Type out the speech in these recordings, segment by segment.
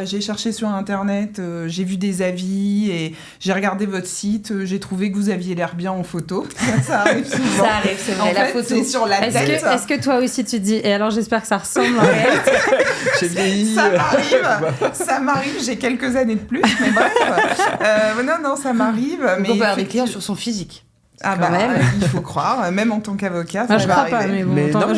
j'ai cherché sur Internet, j'ai vu des avis et j'ai regardé votre site, j'ai trouvé que vous aviez l'air bien en photo. Ça arrive souvent. Ça arrive, c'est vrai, en la fait, photo. c'est sur la tête. Est-ce que toi aussi tu te dis, et alors j'espère que ça ressemble en réalité. J'ai vieilli. Ça m'arrive, j'ai quelques années de plus, mais bref. Non, ça m'arrive. Mais on peut avoir des clients effectivement- sur son physique. Ah bah, même. il faut croire, même en tant qu'avocat, Moi, ça je va crois pas, arriver. mais bon, Mais attends, non.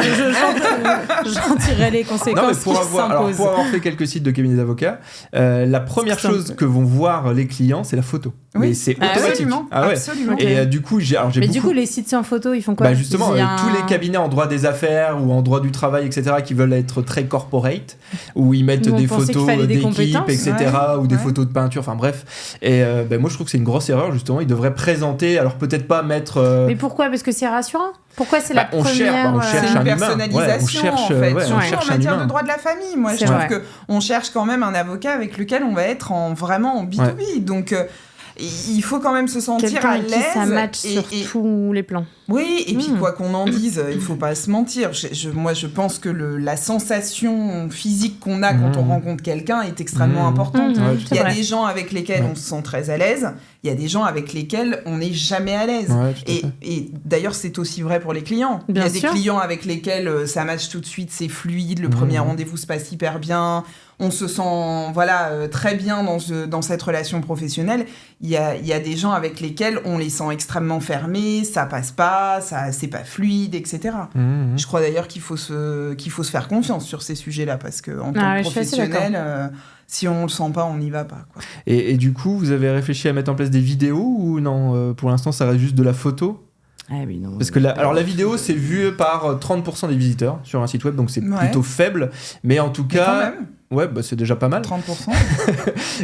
j'en tirerai les Non, conséquences mais pour qui avoir s'imposent. fait quelques sites de cabinets d'avocats, la première C'est chose que vont voir les clients, c'est la photo. Oui. Mais c'est Ah, automatique. absolument, Ah ouais. absolument. Et du coup, j'ai Mais beaucoup... du coup, les sites sans photo, ils font quoi? Bah justement, Il y a tous les cabinets en droit des affaires ou en droit du travail, etc., qui veulent être très corporate, où ils mettent Où on des pensait qu'il photos fallait des d'équipe, compétences. etc., ou des photos de peinture, enfin bref. Et moi, je trouve que c'est une grosse erreur, justement. Ils devraient présenter, alors peut-être pas mettre... Mais pourquoi? Parce que c'est rassurant. Pourquoi c'est la on première cherche, on C'est cherche une un humain. personnalisation, on cherche, en fait. ouais, on Surtout cherche en un matière humain. de droit de la famille. Moi, C'est je vrai. trouve qu'on cherche quand même un avocat avec lequel on va être vraiment en B2B. Donc, il faut quand même se sentir quelqu'un à avec qui ça l'aise. match sur tous les plans. Oui, et puis quoi qu'on en dise, il faut pas se mentir. Moi, je pense que la sensation physique qu'on a quand on rencontre quelqu'un est extrêmement importante. Ouais, Il y a vrai. des gens avec lesquels on se sent très à l'aise, il y a des gens avec lesquels on n'est jamais à l'aise. Ouais, tout à fait. Et d'ailleurs, c'est aussi vrai pour les clients. Bien il y a sûr. des clients avec lesquels ça match tout de suite, c'est fluide, le premier rendez-vous se passe hyper bien, on se sent très bien dans cette relation professionnelle. Il y a des gens avec lesquels on les sent extrêmement fermés, ça passe pas, c'est pas fluide, etc. Je crois d'ailleurs qu'il faut se faire confiance sur ces sujets-là, parce qu'en tant que je suis assez professionnel, si on le sent pas, on n'y va pas, quoi. Et du coup, vous avez réfléchi à mettre en place des vidéos ou non pour l'instant, ça reste juste de la photo? Ah oui, non. Parce que la vidéo, c'est vu par 30% des visiteurs sur un site web, donc c'est plutôt faible. Mais en tout Mais quand cas... même, Ouais, bah c'est déjà pas mal. 30%.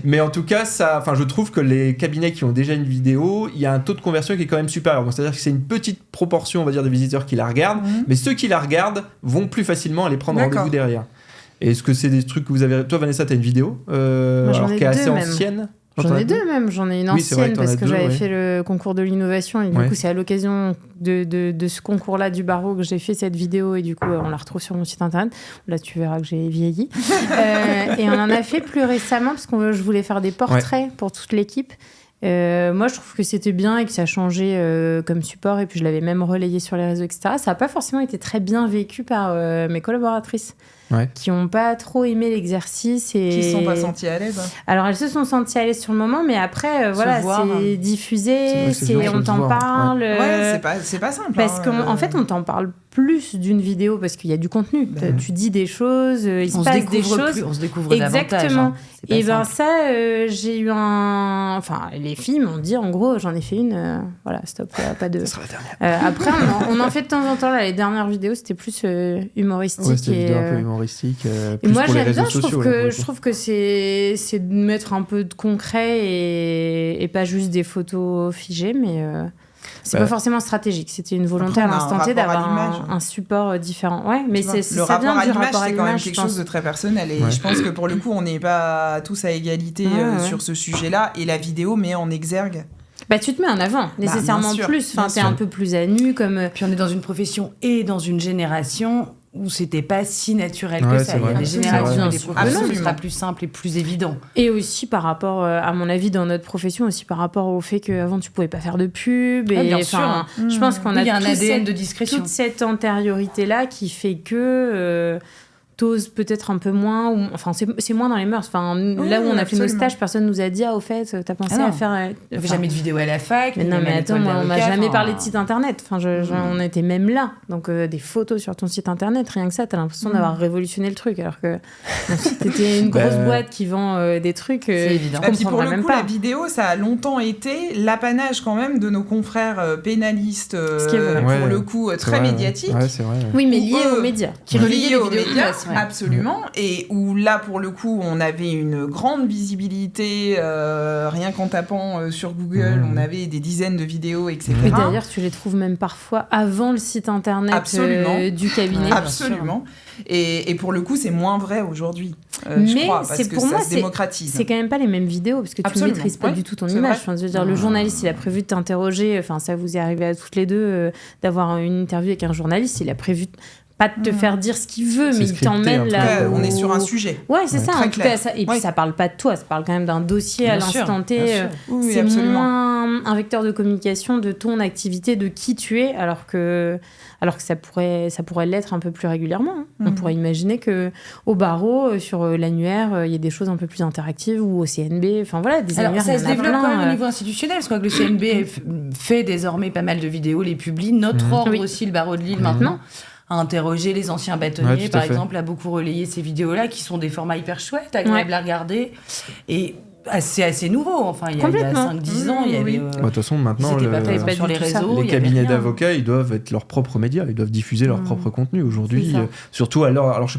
Mais en tout cas, je trouve que les cabinets qui ont déjà une vidéo, il y a un taux de conversion qui est quand même supérieur. Bon, c'est-à-dire que c'est une petite proportion, on va dire, des visiteurs qui la regardent, mais ceux qui la regardent vont plus facilement aller prendre D'accord. rendez-vous derrière. Et est-ce que c'est des trucs que vous avez... Toi, Vanessa, t'as une vidéo Moi, j'en ai qui est assez deux, même. ancienne? J'en ai deux même, j'en ai une Oui, c'est vrai ancienne que t'en as parce que deux, j'avais ouais. fait le concours de l'innovation et du Ouais. coup c'est à l'occasion de ce concours-là du barreau que j'ai fait cette vidéo et du coup on la retrouve sur mon site internet. Là tu verras que j'ai vieilli. Et on en a fait plus récemment parce que je voulais faire des portraits pour toute l'équipe. Moi je trouve que c'était bien et que ça changeait comme support et puis je l'avais même relayé sur les réseaux, etc. Ça n'a pas forcément été très bien vécu par mes collaboratrices. Qui n'ont pas trop aimé l'exercice et Qui ne se sont pas sentis à l'aise. Alors elles se sont senties à l'aise sur le moment, mais après c'est diffusé, on t'en parle. Ouais, c'est pas simple. Parce qu'en fait on t'en parle plus d'une vidéo parce qu'il y a du contenu. Tu dis des choses, il se passe des choses. On se découvre davantage. Exactement. Et ben simple. ça, j'ai eu enfin les filles m'ont dit en gros j'en ai fait une, voilà stop, pas de. Ça sera la dernière. Après on en fait de temps en temps là, les dernières vidéos c'était plus humoristique. Ouais, c'était une et, vidéo un peu humoristique. et Plus moi pour les j'aime réseaux bien, sociaux. je trouve que c'est de mettre un peu de concret et pas juste des photos figées, mais c'est pas forcément stratégique. C'était une volonté Après, à on a un l'instant T rapport à d'avoir l'image. un support différent. Ouais, mais c'est Le ça rapport vient à du l'image, rapport à c'est quand même l'image, quelque je pense. chose de très personnel. Et je pense que pour le coup, on n'est pas tous à égalité sur ce sujet-là. Et la vidéo met en exergue. Bah, tu te mets en avant, nécessairement bien sûr, plus. Enfin, bien t'es sûr. un peu plus à nu. Puis on est dans une profession et dans une génération où c'était pas si naturel Ouais, que c'est ça. Il y a vrai. des Absolument. générations et Bien des sûr. professions où ce Absolument. sera plus simple et plus évident. Et aussi par rapport, à mon avis, dans notre profession, aussi par rapport au fait qu'avant, tu pouvais pas faire de pub. Et, bien enfin, sûr. je pense qu'on Oui, il y a un tout ADN de discrétion. toute cette antériorité-là qui fait que t'oses peut-être un peu moins. Enfin, c'est moins dans les mœurs. Enfin, là où on a fait nos absolument. stages, personne nous a dit « Ah, au fait, t'as pensé Ah non. à faire... On fait jamais de vidéo à la fac. Mais ni non, même mais à attends, l'école moi, on m'a d'avocat, jamais enfin, parlé de site internet. Enfin, on était même là. Donc, des photos sur ton site internet, rien que ça, t'as l'impression d'avoir révolutionné le truc. Alors que si t'étais une grosse boîte qui vend des trucs, C'est évident. je Et puis pour comprendrais le même coup, pas. la vidéo, ça a longtemps été l'apanage quand même de nos confrères pénalistes, qui est vrai. pour Ouais. le coup C'est très vrai, médiatiques. Ouais, c'est vrai. Oui, mais Ou lié eux, aux médias. Qui reliait Liés les aux vidéos de médias, presse, ouais. absolument. Et où là, pour le coup, on avait une grande visibilité, rien qu'en tapant sur Google, on avait des dizaines de vidéos, etc. Et d'ailleurs, tu les trouves même parfois avant le site internet du cabinet. Absolument. Et pour le coup, c'est moins vrai aujourd'hui, je Mais crois, parce c'est que pour ça moi, se démocratise. C'est quand même pas les mêmes vidéos parce que tu ne Absolument. maîtrises pas Ouais, du tout ton c'est image. vrai. Enfin, je veux dire, le journaliste, il a prévu de t'interroger. Enfin, ça vous est arrivé à toutes les deux d'avoir une interview avec un journaliste. Il a prévu pas de te faire dire ce qu'il veut, mais il t'emmène là. On est sur un sujet. Ouais, c'est ça. En tout cas, et puis Ouais. ça parle pas de toi, ça parle quand même d'un dossier à Bien sûr, l'instant T. bien sûr. Oui, C'est absolument. moins un vecteur de communication de ton activité, de qui tu es, alors que ça pourrait l'être un peu plus régulièrement. Hein. On pourrait imaginer que au barreau, sur l'annuaire, il y a des choses un peu plus interactives, ou au CNB. Enfin voilà, des Alors, annuaires. ça il y se en a développe plein, quand même au niveau institutionnel, parce que le CNB fait désormais pas mal de vidéos, les publie. Notre ordre Oui. aussi, le barreau de Lille, maintenant, a interrogé les anciens bâtonniers, Ouais, tout à par fait. exemple, a beaucoup relayé ces vidéos-là, qui sont des formats hyper chouettes, agréables à regarder, et assez nouveau. Enfin, il y a Complètement. 5-10 ans, il y avait... Oui. De toute façon, maintenant, ils étaient pas présents pas sur du les tout ça. réseaux, les il y avait cabinets rien. d'avocats, ils doivent être leurs propres médias, ils doivent diffuser leur propre contenu aujourd'hui, C'est ça. surtout à l'heure. Alors, je sais pas